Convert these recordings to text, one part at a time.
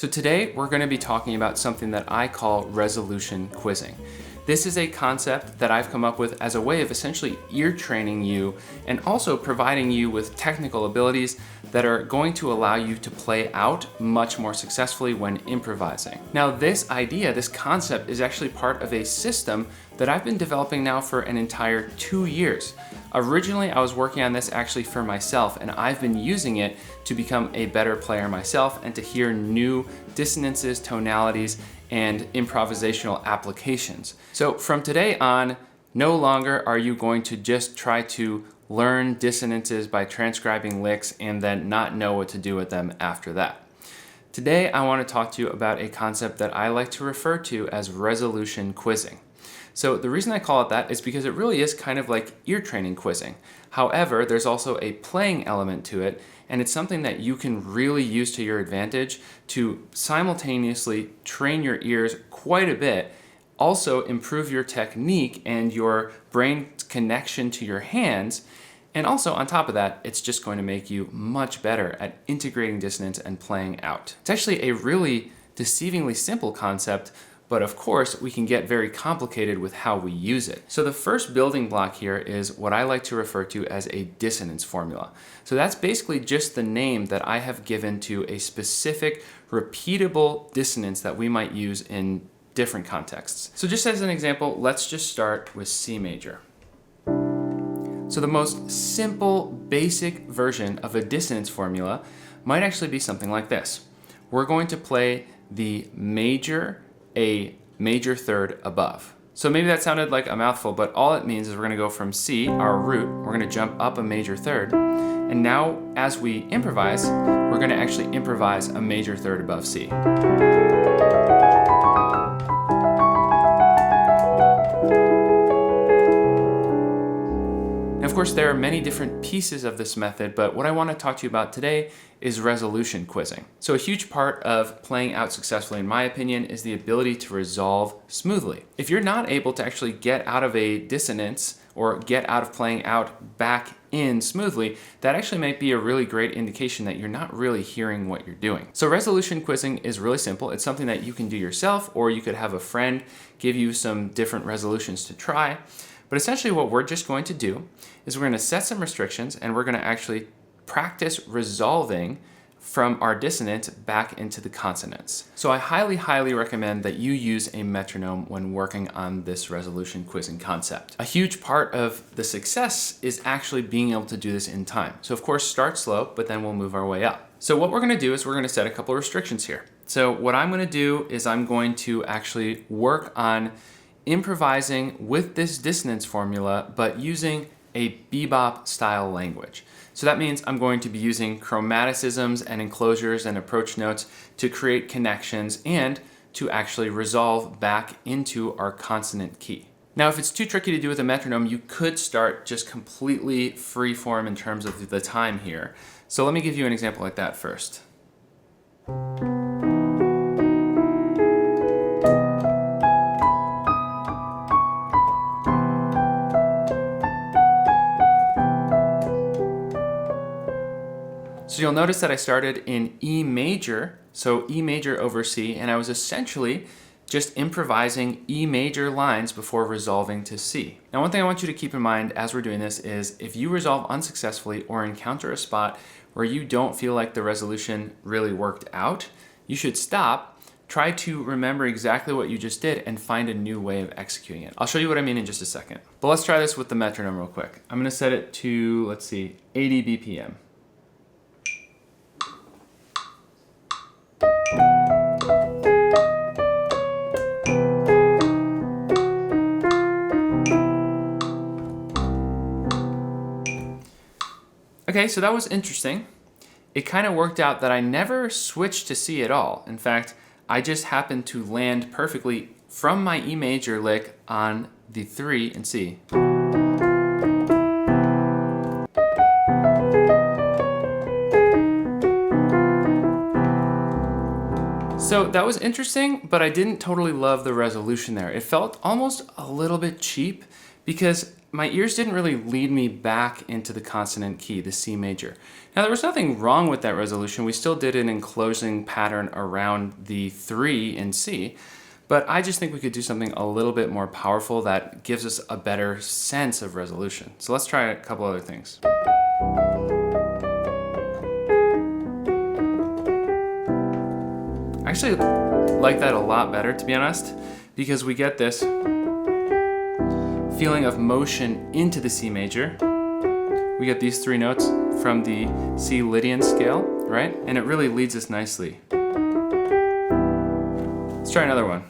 So today we're going to be talking about something that I call resolution quizzing. This is a concept that I've come up with as a way of essentially ear training you and also providing you with technical abilities that are going to allow you to play out much more successfully when improvising. Now this idea, this concept is actually part of a system that I've been developing now for an entire 2 years. Originally, I was working on this actually for myself, and I've been using it to become a better player myself and to hear new dissonances, tonalities, and improvisational applications. So from today on, no longer are you going to just try to learn dissonances by transcribing licks and then not know what to do with them after that. Today, I want to talk to you about a concept that I like to refer to as resolution quizzing. So the reason I call it that is because it really is kind of like ear training quizzing. However, there's also a playing element to it, and it's something that you can really use to your advantage to simultaneously train your ears quite a bit, also improve your technique and your brain connection to your hands, and also on top of that, it's just going to make you much better at integrating dissonance and playing out. It's actually a really deceivingly simple concept, but of course, we can get very complicated with how we use it. So the first building block here is what I like to refer to as a dissonance formula. So that's basically just the name that I have given to a specific repeatable dissonance that we might use in different contexts. So just as an example, let's just start with C major. So the most simple, basic version of a dissonance formula might actually be something like this. We're going to play the major, a major third above. So maybe that sounded like a mouthful, but all it means is we're going to go from C, our root, we're going to jump up a major third, and now as we improvise, we're going to actually improvise a major third above C. Of course, there are many different pieces of this method, but what I want to talk to you about today is resolution quizzing. So a huge part of playing out successfully, in my opinion, is the ability to resolve smoothly. If you're not able to actually get out of a dissonance or get out of playing out back in smoothly, that actually might be a really great indication that you're not really hearing what you're doing. So resolution quizzing is really simple. It's something that you can do yourself, or you could have a friend give you some different resolutions to try. But essentially what we're just going to do is we're going to set some restrictions and we're going to actually practice resolving from our dissonance back into the consonants. So I highly, highly recommend that you use a metronome when working on this resolution quizzing concept. A huge part of the success is actually being able to do this in time. So of course, start slow, but then we'll move our way up. So what we're going to do is we're going to set a couple of restrictions here. So what I'm going to do is I'm going to actually work on improvising with this dissonance formula, but using a bebop style language. So that means I'm going to be using chromaticisms and enclosures and approach notes to create connections and to actually resolve back into our consonant key. Now, if it's too tricky to do with a metronome, you could start just completely free form in terms of the time here. So let me give you an example like that first. So you'll notice that I started in E major, so E major over C, and I was essentially just improvising E major lines before resolving to C. Now, one thing I want you to keep in mind as we're doing this is if you resolve unsuccessfully or encounter a spot where you don't feel like the resolution really worked out, you should stop, try to remember exactly what you just did, and find a new way of executing it. I'll show you what I mean in just a second. But let's try this with the metronome real quick. I'm gonna set it to, let's see, 80 BPM. Okay, so that was interesting. It kind of worked out that I never switched to C at all. In fact, I just happened to land perfectly from my E major lick on the 3 in C. So that was interesting, but I didn't totally love the resolution there. It felt almost a little bit cheap because my ears didn't really lead me back into the consonant key, the C major. Now there was nothing wrong with that resolution. We still did an enclosing pattern around the 3 in C, but I just think we could do something a little bit more powerful that gives us a better sense of resolution. So let's try a couple other things. I actually like that a lot better, to be honest, because we get this feeling of motion into the C major. We get these 3 notes from the C Lydian scale, right? And it really leads us nicely. Let's try another one.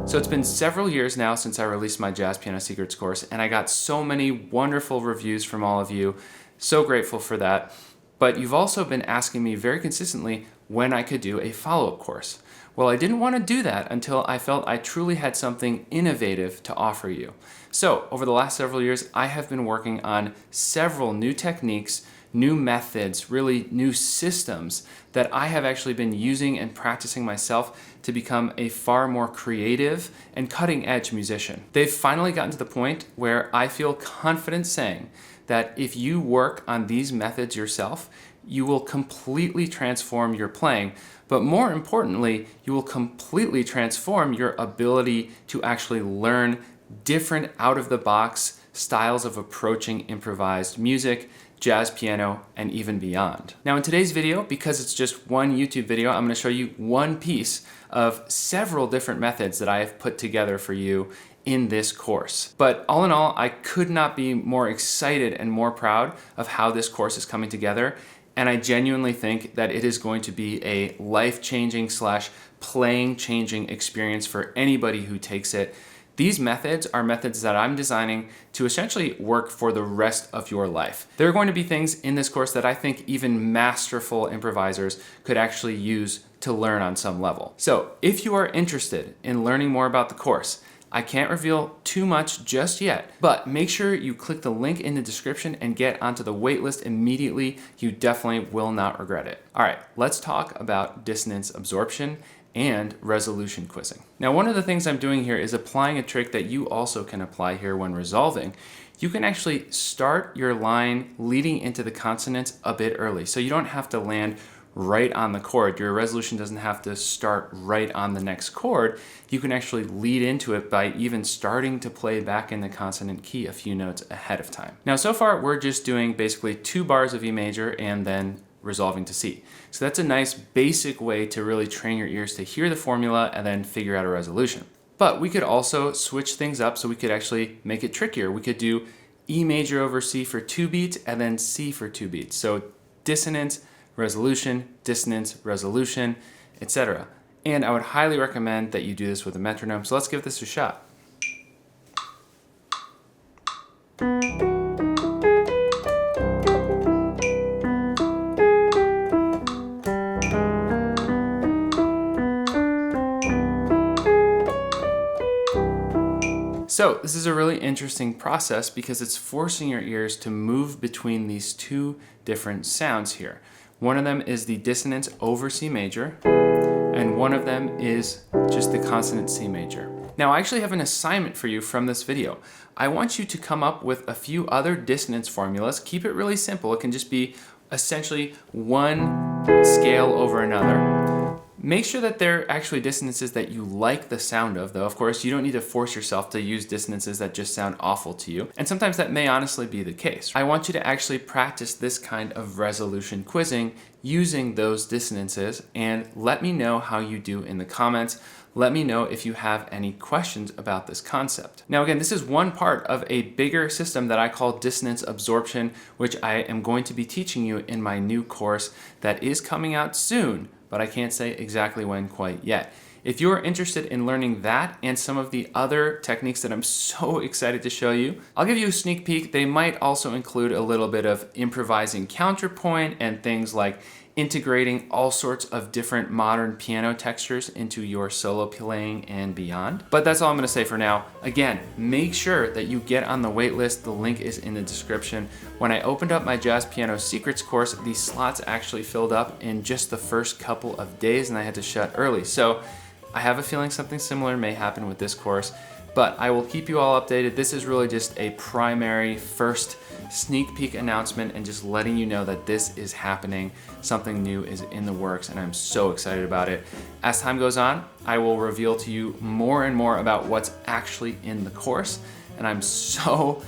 So it's been several years now since I released my Jazz Piano Secrets course, and I got so many wonderful reviews from all of you. So grateful for that. But you've also been asking me very consistently when I could do a follow-up course. Well, I didn't want to do that until I felt I truly had something innovative to offer you. So over the last several years, I have been working on several new techniques, new methods, really new systems that I have actually been using and practicing myself to become a far more creative and cutting-edge musician. They've finally gotten to the point where I feel confident saying that if you work on these methods yourself, you will completely transform your playing, but more importantly, you will completely transform your ability to actually learn different out-of-the-box styles of approaching improvised music, jazz piano, and even beyond. Now in today's video, because it's just one YouTube video, I'm going to show you one piece of several different methods that I have put together for you in this course. But all in all, I could not be more excited and more proud of how this course is coming together. And I genuinely think that it is going to be a life-changing / playing-changing experience for anybody who takes it. These methods are methods that I'm designing to essentially work for the rest of your life. There are going to be things in this course that I think even masterful improvisers could actually use to learn on some level. So if you are interested in learning more about the course, I can't reveal too much just yet, but make sure you click the link in the description and get onto the waitlist immediately. You definitely will not regret it. All right, let's talk about dissonance absorption and resolution quizzing. Now, one of the things I'm doing here is applying a trick that you also can apply here when resolving. You can actually start your line leading into the consonants a bit early, so you don't have to land right on the chord. Your resolution doesn't have to start right on the next chord. You can actually lead into it by even starting to play back in the consonant key a few notes ahead of time. Now, so far, we're just doing basically 2 bars of E major and then resolving to C. So that's a nice basic way to really train your ears to hear the formula and then figure out a resolution. But we could also switch things up so we could actually make it trickier. We could do E major over C for 2 beats and then C for 2 beats. So dissonance, resolution, dissonance, resolution, etc. And I would highly recommend that you do this with a metronome. So let's give this a shot. So this is a really interesting process because it's forcing your ears to move between these 2 different sounds here. One of them is the dissonance over C major, and one of them is just the consonant C major. Now I actually have an assignment for you from this video. I want you to come up with a few other dissonance formulas. Keep it really simple. It can just be essentially one scale over another. Make sure that they're actually dissonances that you like the sound of, though. Of course, you don't need to force yourself to use dissonances that just sound awful to you. And sometimes that may honestly be the case. I want you to actually practice this kind of resolution quizzing using those dissonances, and let me know how you do in the comments. Let me know if you have any questions about this concept. Now again, this is one part of a bigger system that I call dissonance absorption, which I am going to be teaching you in my new course that is coming out soon, but I can't say exactly when quite yet. If you're interested in learning that and some of the other techniques that I'm so excited to show you, I'll give you a sneak peek. They might also include a little bit of improvising counterpoint and things like integrating all sorts of different modern piano textures into your solo playing and beyond. But that's all I'm gonna say for now. Again, make sure that you get on the wait list. The link is in the description. When I opened up my Jazz Piano Secrets course, these slots actually filled up in just the first couple of days and I had to shut early. So I have a feeling something similar may happen with this course, but I will keep you all updated. This is really just a primary first sneak peek announcement and just letting you know that this is happening. Something new is in the works and I'm so excited about it. As time goes on, I will reveal to you more and more about what's actually in the course. And I'm so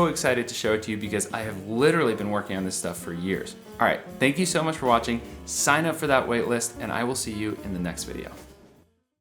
excited to show it to you because I have literally been working on this stuff for years. All right, thank you so much for watching. Sign up for that wait list and I will see you in the next video.